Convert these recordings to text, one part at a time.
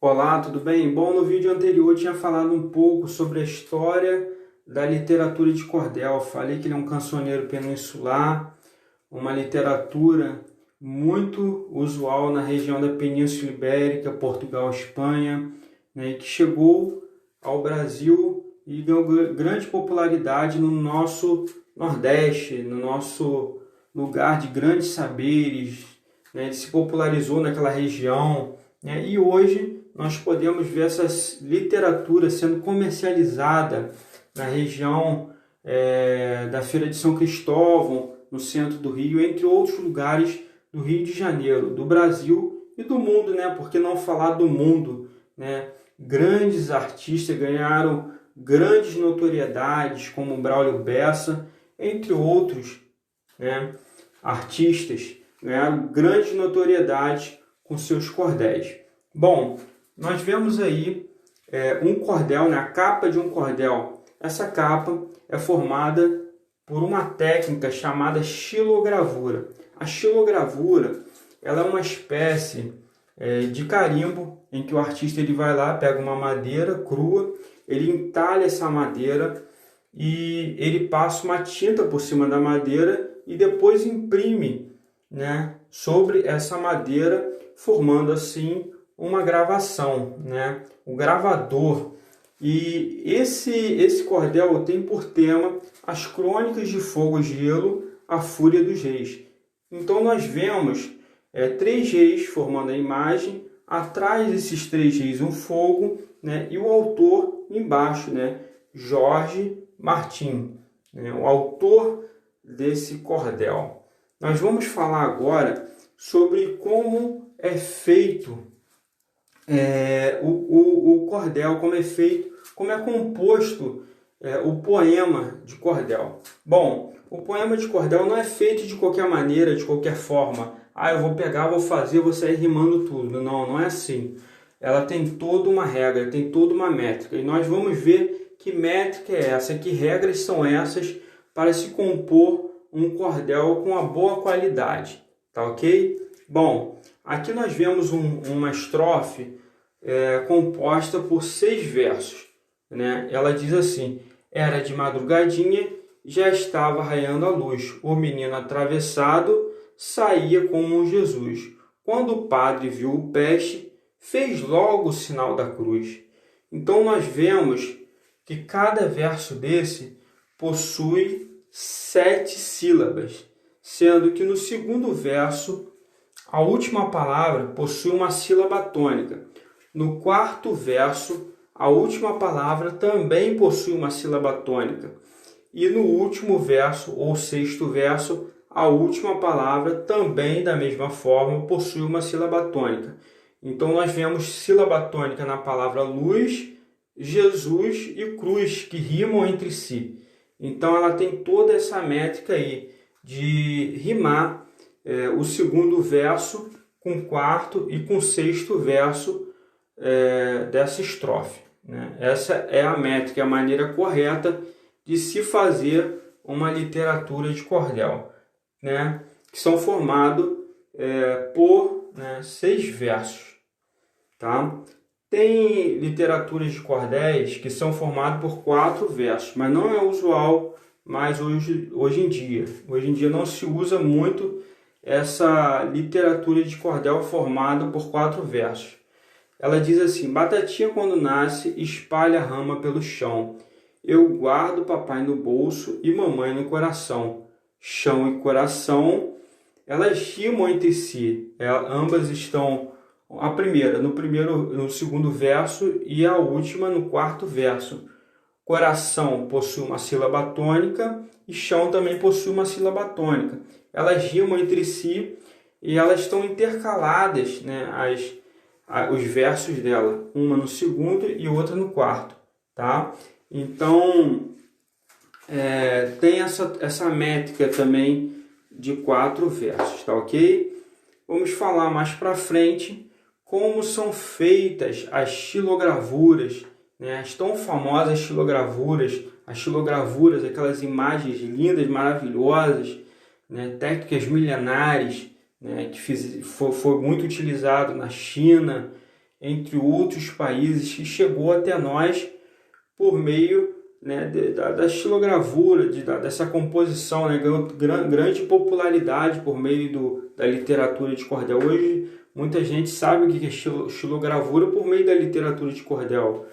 Olá, tudo bem? Bom, no vídeo anterior eu tinha falado um pouco sobre a história da literatura de cordel. Falei que ele é um cancioneiro peninsular, uma literatura muito usual na região da Península Ibérica, Portugal, Espanha, né, e que chegou ao Brasil e ganhou grande popularidade no nosso Nordeste, no nosso lugar de grandes saberes, né, ele se popularizou naquela região, né, e hoje nós podemos ver essa literatura sendo comercializada na região da Feira de São Cristóvão, no centro do Rio, entre outros lugares do Rio de Janeiro, do Brasil e do mundo, né? Por que não falar do mundo, né? Grandes artistas ganharam grandes notoriedades, como Braulio Bessa, entre outros, né? Artistas ganharam grande notoriedade com seus cordéis. Bom, nós vemos aí um cordel, né? A capa de um cordel. Essa capa é formada por uma técnica chamada xilogravura. A xilogravura ela é uma espécie de carimbo em que o artista ele vai lá, pega uma madeira crua, ele entalha essa madeira e ele passa uma tinta por cima da madeira e depois imprime, né, sobre essa madeira, formando assim uma gravação, né? O gravador. E esse cordel tem por tema as Crônicas de Fogo e Gelo, a Fúria dos Reis. Então nós vemos três reis formando a imagem, atrás desses três reis um fogo, né? E o autor embaixo, né? Jorge Martin, né? O autor desse cordel. Nós vamos falar agora sobre como é feito o cordel, como é feito, como é composto o poema de cordel. Bom, o poema de cordel não é feito de qualquer maneira, de qualquer forma. Ah, eu vou pegar, vou fazer, vou sair rimando tudo. Não, não é assim. Ela tem toda uma regra, tem toda uma métrica. E nós vamos ver que métrica é essa, que regras são essas para se compor um cordel com uma boa qualidade. Tá ok? Bom, aqui nós vemos uma estrofe composta por 6 versos, né? Ela diz assim: era de madrugadinha, já estava raiando a luz, o menino atravessado saía como um Jesus. Quando o padre viu o peste, fez logo o sinal da cruz. Então nós vemos que cada verso desse possui 7 sílabas, sendo que no segundo verso a última palavra possui uma sílaba tônica. No quarto verso, a última palavra também possui uma sílaba tônica. E no último verso, ou sexto verso, a última palavra também, da mesma forma, possui uma sílaba tônica. Então, nós vemos sílaba tônica na palavra luz, Jesus e cruz, que rimam entre si. Então, ela tem toda essa métrica aí de rimar o segundo verso com o quarto e com o sexto verso dessa estrofe, né? Essa é a métrica, a maneira correta de se fazer uma literatura de cordel, né? Que são formados por 6 versos, tá? Tem literaturas de cordéis que são formadas por 4 versos, mas não é usual mais hoje em dia. Hoje em dia não se usa muito essa literatura de cordel formada por 4 versos. Ela diz assim: batatinha quando nasce, espalha a rama pelo chão. Eu guardo papai no bolso e mamãe no coração. Chão e coração, elas rimam entre si. Ambas estão, a primeira no segundo verso e a última no quarto verso. Coração possui uma sílaba tônica e chão também possui uma sílaba tônica. Elas rimam entre si e elas estão intercaladas, né, os versos dela, uma no segundo e outra no quarto, tá? Então, tem essa métrica também de 4 versos, tá ok? Vamos falar mais para frente como são feitas as xilogravuras, né? As tão famosas xilogravuras, aquelas imagens lindas, maravilhosas, né? Técnicas milenares, né, que foi muito utilizado na China entre outros países, que chegou até nós por meio, né, da estilogravura, dessa composição, né, ganhou grande popularidade por meio da literatura de cordel. Hoje, muita gente sabe o que é estilogravura por meio da literatura de cordel.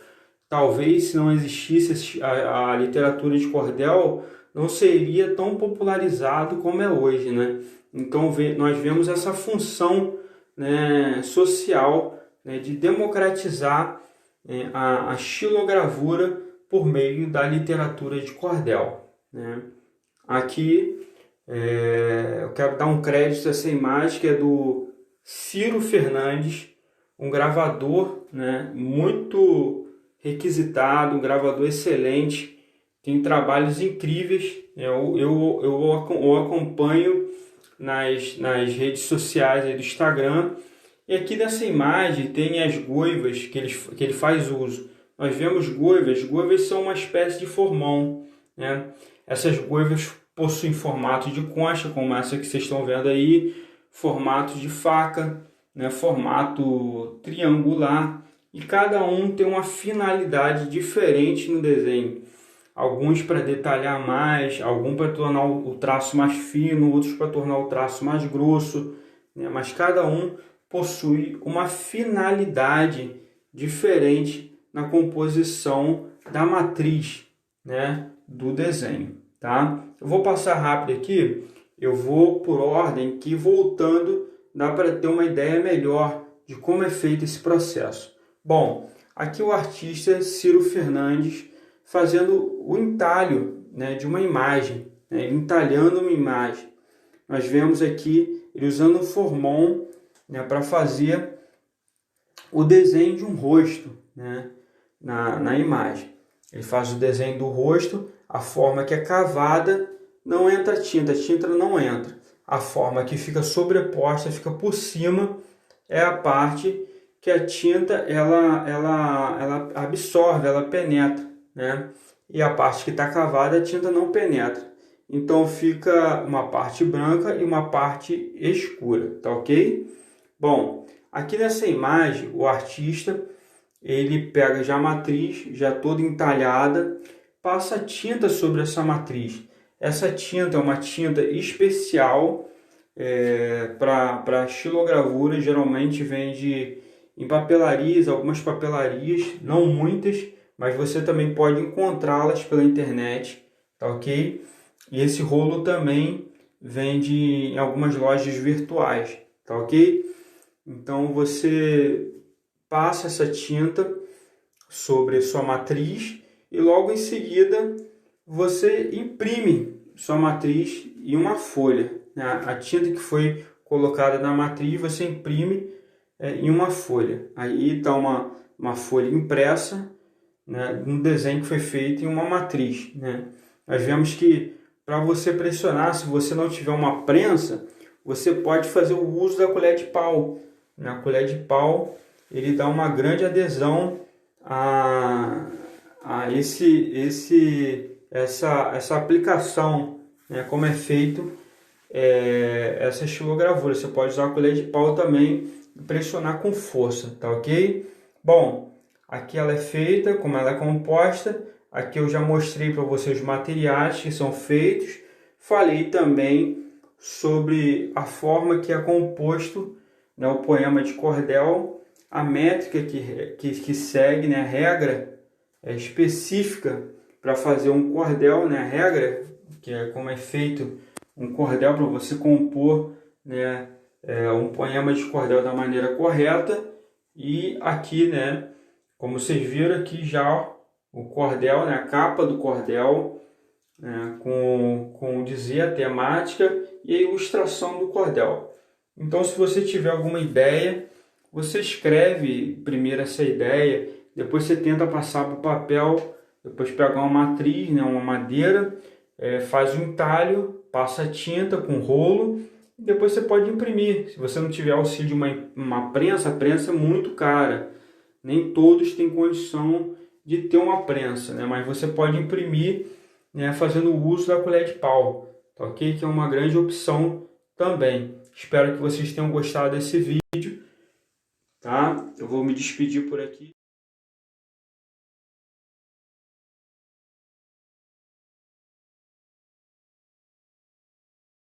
Talvez, se não existisse a literatura de cordel, não seria tão popularizado como é hoje, né? Então, nós vemos essa função, né, social, né, de democratizar a estilogravura por meio da literatura de cordel, né? Aqui eu quero dar um crédito a essa imagem, que é do Ciro Fernandes, um gravador, né, muito requisitado, um gravador excelente, tem trabalhos incríveis. Eu acompanho nas redes sociais aí do Instagram. E aqui nessa imagem tem as goivas que ele faz uso. Nós vemos goivas. Goivas são uma espécie de formão, né? Essas goivas possuem formato de concha, como essa que vocês estão vendo aí, formato de faca, né? Formato triangular, e cada um tem uma finalidade diferente no desenho. Alguns para detalhar mais, alguns para tornar o traço mais fino, outros para tornar o traço mais grosso, né? Mas cada um possui uma finalidade diferente na composição da matriz, né, do desenho, tá? Eu vou passar rápido aqui, eu vou por ordem, que voltando dá para ter uma ideia melhor de como é feito esse processo. Bom, aqui o artista Ciro Fernandes fazendo o entalho, né, de uma imagem, né, entalhando uma imagem. Nós vemos aqui ele usando um formon, né, para fazer o desenho de um rosto, né, na imagem. Ele faz o desenho do rosto, a forma que é cavada não entra tinta, a tinta não entra. A forma que fica sobreposta, fica por cima, é a parte que a tinta ela absorve, ela penetra, né? E a parte que está cavada, a tinta não penetra. Então fica uma parte branca e uma parte escura, tá ok? Bom, aqui nessa imagem, o artista ele pega já a matriz, já toda entalhada, passa tinta sobre essa matriz. Essa tinta é uma tinta especial para estilogravura, geralmente vende em papelarias, algumas papelarias, não muitas, mas você também pode encontrá-las pela internet, tá ok? E esse rolo também vende em algumas lojas virtuais, tá ok? Então você passa essa tinta sobre sua matriz e logo em seguida você imprime sua matriz em uma folha, né? A tinta que foi colocada na matriz você imprime em uma folha. Aí está uma folha impressa, né, um desenho que foi feito em uma matriz, né? Nós vemos que para você pressionar, se você não tiver uma prensa, você pode fazer o uso da colher de pau. Na colher de pau, ele dá uma grande adesão a essa aplicação, né, como é feito essa estilogravura. Você pode usar a colher de pau também e pressionar com força, tá ok? Bom, aqui ela é feita, como ela é composta. Aqui eu já mostrei para vocês os materiais que são feitos. Falei também sobre a forma que é composto, né, o poema de cordel, a métrica que segue, né, a regra específica para fazer um cordel, né, a regra, que é como é feito um cordel para você compor, né, um poema de cordel da maneira correta. E aqui, né, como vocês viram aqui já o cordel, né, a capa do cordel, né, com dizer a temática e a ilustração do cordel. Então, se você tiver alguma ideia, você escreve primeiro essa ideia, depois você tenta passar para o papel, depois pega uma matriz, né, uma madeira, faz um entalho, passa a tinta com rolo, e depois você pode imprimir. Se você não tiver auxílio de uma prensa, a prensa é muito cara. Nem todos têm condição de ter uma prensa, né? Mas você pode imprimir, né, fazendo o uso da colher de pau, tá ok? Que é uma grande opção também. Espero que vocês tenham gostado desse vídeo, tá? Eu vou me despedir por aqui.